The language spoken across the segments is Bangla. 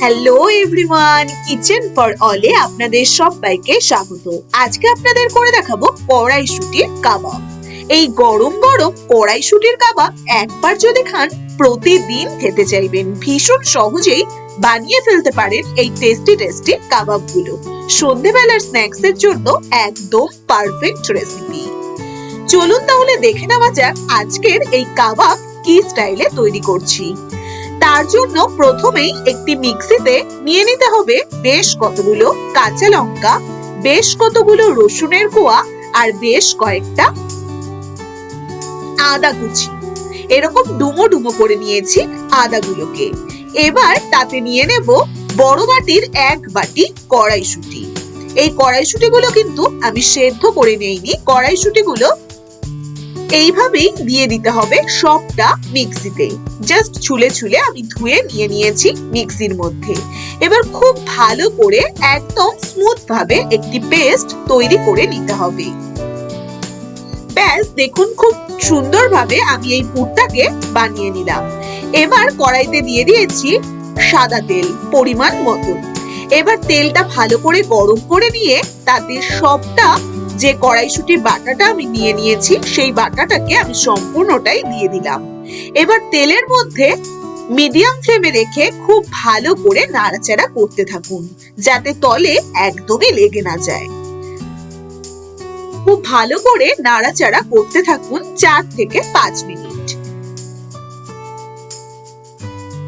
হ্যালো এভরিওয়ান, কিচেন ফর অলে আপনাদের সবাইকে স্বাগত। আজকে আপনাদের করে দেখাবো কড়াইশুঁটির কাবাব। এই গরম গরম কড়াইশুঁটির কাবাব একবার যদি খান প্রতিদিন খেতে চাইবেন। ভীষণ সহজেই বানিয়ে ফেলতে পারেন এই টেস্টি টেস্টি কাবাবগুলো। সন্ধ্যেবেলার স্ন্যাক্স এর জন্য একদম পারফেক্ট রেসিপি। চলুন তাহলে দেখে নেওয়া যাক আজকের এই কাবাব কি স্টাইলে তৈরি করছি। তার জন্য প্রথমেই একটি মিক্সিতে নিয়ে নিতে হবে বেশ কতগুলো কাঁচা লঙ্কা, বেশ কতগুলো রসুনের কোয়া আর বেশ কয়েকটা আদা কুচি। এরকম ডুমো ডুমো করে নিয়েছি আদাগুলোকে। এবার তাতে নিয়ে নেব বড় বাটির 1 বাটি কড়াইশুঁটি। এই কড়াইশুঁটিগুলো কিন্তু আমি সেদ্ধ করে নেইনি। কড়াইশুঁটিগুলো এইভাবেই দিয়ে দিতে হবে সবটা মিক্সিতে। জাস্ট ছুলে ছুলে আমি ধুয়ে নিয়ে নিয়েছি মিক্সির মধ্যে। এবার খুব ভালো করে একদম স্মুথ ভাবে একটি পেস্ট তৈরি করে নিতে হবে। ব্যাস দেখুন, খুব সুন্দরভাবে আমি এই পুরটাকে বানিয়ে নিলাম। এবার কড়াইতে দিয়ে দিয়েছি সাদা তেল পরিমাণ মতন। এবার তেলটা ভালো করে গরম করে নিয়ে তাতে সবটা যে কড়াইশুঁটির বাটাটা আমি নিয়ে নিয়েছি সেই বাটাটাকে আমি সম্পূর্ণটাই দিয়ে দিলাম। এবার তেলের মধ্যে মিডিয়াম ফ্লেমে রেখে খুব ভালো করে নাড়াচাড়া করতে থাকুন, যাতে তলে একদমই লেগে না যায়। খুব ভালো করে নাড়াচাড়া করতে থাকুন 4 থেকে 5 মিনিট।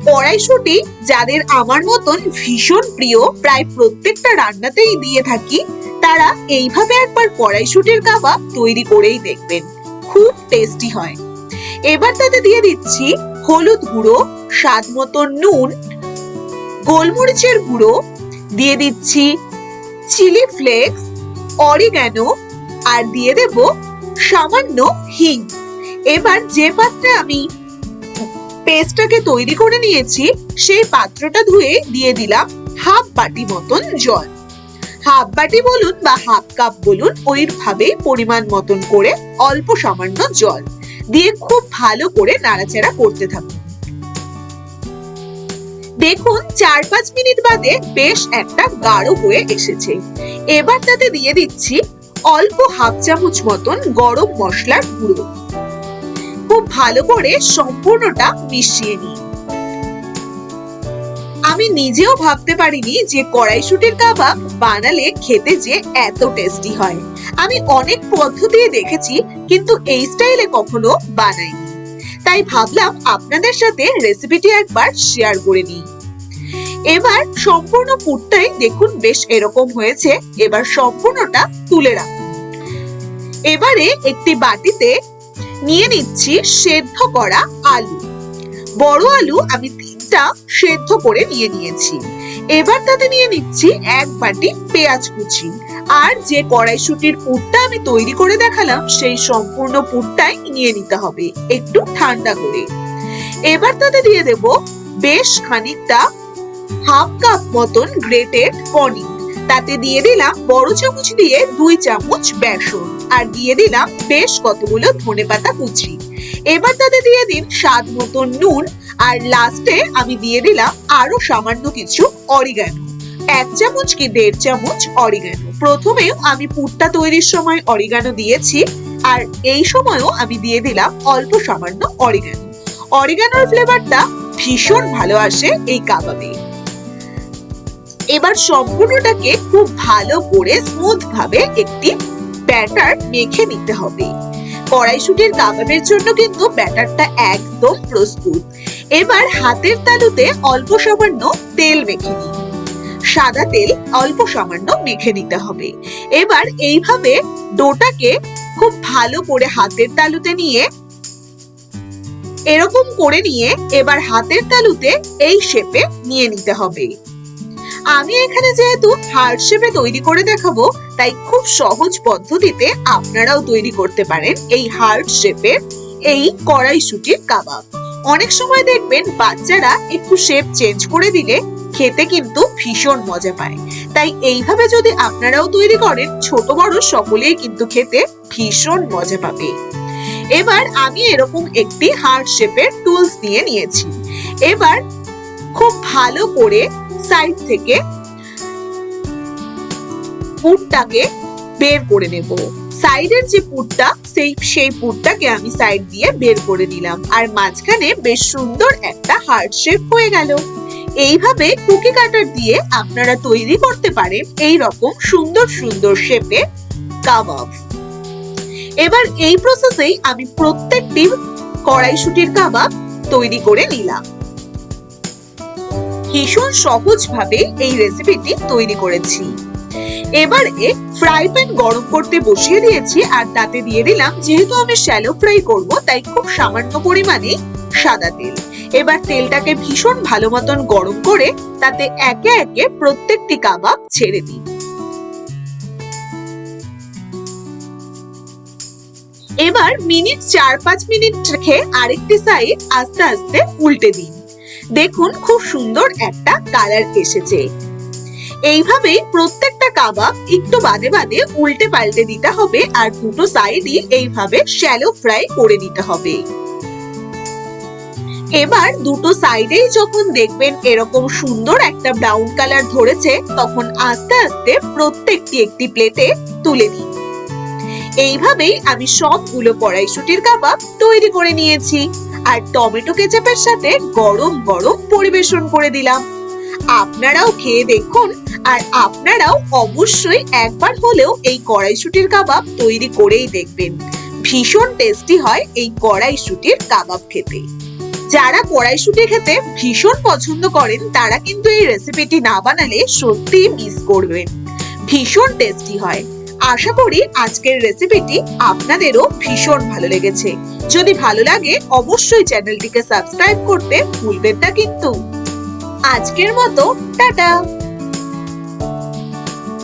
কড়াইশুঁটি যাদের আমার মতন ভীষণ প্রিয়, প্রায় প্রত্যেকটা রান্নাতেই দিয়ে থাকি, তারা এইভাবে একবার কড়াইশুঁটির কাবাব তৈরি করেই দেখবেন, খুব টেস্টি হয়। এবার তাতে দিয়ে দিচ্ছি হলুদ গুঁড়ো, স্বাদ মতন নুন, গোলমরিচের গুঁড়ো, দিয়ে দিচ্ছি চিলি ফ্লেক্স, অরিগ্যানো আর দিয়ে দেব সামান্য হিং। এবার যে পাত্রে আমি পেস্টটাকে তৈরি করে নিয়েছি সেই পাত্রটা ধুয়ে দিয়ে দিলাম হাফ বাটি মতন জল। হাফ বাটি বলুন বা হাফ কাপ বলুন, ওইভাবেই পরিমাণ মতন করে অল্প সামান্য জল দিয়ে খুব ভালো করে নাড়াচাড়া করতে থাকুন। দেখুন 4-5 মিনিট বাদে বেশ একটা গাঢ় হয়ে এসেছে। এবার তাতে দিয়ে দিচ্ছি অল্প হাফ চামচ মতন গরম মশলার গুঁড়ো। খুব ভালো করে সম্পূর্ণটা মিশিয়ে নিই। আমি নিজেও ভাবতে পারিনি যে কড়াইশুঁটির কাবাব বানালে খেতে যে এত টেস্টি হয়। আমি অনেক পদ্ধতি দেখেছি কিন্তু এই স্টাইলে কখনো বানাইনি, তাই ভাবলাম আপনাদের সাথে রেসিপিটি একবার শেয়ার করে নিই। এবার সম্পূর্ণ পুরটাই দেখুন বেশ এরকম হয়েছে। এবার সম্পূর্ণটা তুলে রাখুন। এবারে একটি বাটিতে নিয়ে নিচ্ছি সেদ্ধ করা আলু। বড় আলু আমি 3টা সেদ্ধ করে নিয়ে নিয়েছি। এবার তাতে নিয়ে নিচ্ছি 1 বাটি পেঁয়াজ কুচি আর যে কড়াইশুঁটির পুরটা আমি তৈরি করে দেখালাম সেই সম্পূর্ণ পুরটাই নিয়ে নিতে হবে একটু ঠান্ডা করে। এবার তাতে দিয়ে দেব বেশ খানিকটা হাফ কাপ মতন গ্রেটেড পনির। তাতে দিয়ে দিলাম বড় চামচ দিয়ে 2 চামচ বেসন আর দিয়ে দিলাম বেশ কতগুলো ধনেপাতা কুচি। এবার তাতে দিয়ে দিন স্বাদ মতন নুন আর লাস্টে আমি দিয়ে দিলাম আরো সামান্য কিছু অরিগ্যানো, 1 চামচ কি 1.5 চামচ অরিগ্যানো। প্রথমেও আমি পুরটা তৈরির সময় অরিগ্যানো দিয়েছি আর এই সময়ও আমি দিয়ে দিলাম অল্প সামান্য অরিগ্যানো। অরিগ্যানোর ফ্লেভারটা ভীষণ ভালো আসে এই কাবাবে। এবার সম্পূর্ণটাকে খুব ভালো করে স্মুথ ভাবে একটি ব্যাটার মেখে নিতে হবে। কড়াইশুঁটির কাবাবের জন্য কিন্তু ব্যাটারটা একদম প্রস্তুত। এবার হাতের তালুতে অল্প সামান্য তেল মেখে নিই। সাদা তেল অল্প সামান্য মেখে নিতে হবে। এবার এইভাবে ডোটাকে খুব ভালো করে হাতের তালুতে নিয়ে এরকম করে নিয়ে এবার হাতের তালুতে এই শেপে নিয়ে নিতে হবে। আমি এখানে যেহেতু হার্ট শেপে তৈরি করে দেখাবো, তাই খুব সহজ পদ্ধতিতে আপনারাও তৈরি করতে পারেন এই হার্ট শেপের এই কড়াইশুঁটির কাবাব। অনেক সময় দেখবেন বাচ্চারা একটু শেপ চেঞ্জ করে দিলে খেতে কিন্তু ভীষণ মজা পায়। তাই এইভাবে যদি আপনারাও তৈরি করেন, ছোট বড় সকলেই কিন্তু খেতে ভীষণ মজা পাবে। এবার আমি এরকম একটি হার্ট শেপের টুলস নিয়ে নিয়েছি। এবার খুব ভালো করে সাইড থেকে পুরটাকে বের করে নেব। সাইডের যে পুরটা সেই পুরটাকে আমি সাইড দিয়ে বের করে নিলাম, আর মাঝখানে বেশ সুন্দর একটা হার্ট শেপ হয়ে গেল। এইভাবে কুকি কাটার দিয়ে আপনারা তৈরি করতে পারেন এই রকম সুন্দর সুন্দর শেপে কাবাব। এবার এই প্রসেসেই আমি প্রত্যেকটি কড়াইশুটির কাবাব তৈরি করে নিলাম। ভীষণ সহজভাবে এই রেসিপিটি তৈরি করেছি। এবারে ফ্রাই প্যান গরম করতে বসিয়ে দিয়েছি, আর তাতে দিয়ে দিলাম, যেহেতু আমি শ্যালো ফ্রাই করব তাই খুব সামান্য পরিমাণে সাদা তেল। এবার তেলটাকে ভীষণ ভালো মতন গরম করে তাতে একে একে প্রত্যেকটি কাবাব ছেড়ে দিই। এবার মিনিট 4-5 মিনিট রেখে আরেকটি সাইড আস্তে আস্তে উল্টে দিন। দেখুন খুব সুন্দর একটা কালার এসেছে। এইভাবেই প্রত্যেকটা কাবাব একটু বাদে বাদে উল্টে পাল্টে দিতে হবে, আর দুটো সাইডই এইভাবে শ্যালো ফ্রাই করে নিতে হবে। এবার দুটো সাইডেই যখন দেখবেন এরকম সুন্দর একটা ব্রাউন কালার ধরেছে, তখন আস্তে আস্তে প্রত্যেকটি একটি প্লেটে তুলে দিন। এইভাবেই আমি সবগুলো কড়াইশুটির কাবাব তৈরি করে নিয়েছি, আর টমেটো কেচাপের সাথে গরম গরম পরিবেশন করে দিলাম। আপনারাও খেয়ে দেখুন, আর আপনারাও অবশ্যই একবার হলেও এই কড়াইশুটির কাবাব তৈরি করেই দেখবেন। ভীষণ টেস্টি হয় এই কড়াইশুটির কাবাব খেতে। যারা কড়াইশুটি খেতে ভীষণ পছন্দ করেন তারা কিন্তু এই রেসিপিটি না বানালে সত্যি মিস করবেন। ভীষণ টেস্টি হয়। আশা করি আজকের রেসিপিটি আপনাদেরও ভীষণ ভালো লেগেছে। যদি ভালো লাগে অবশ্যই চ্যানেলটিকে সাবস্ক্রাইব করতে ভুলবেন না কিন্তু। আজকের মতো টাটা।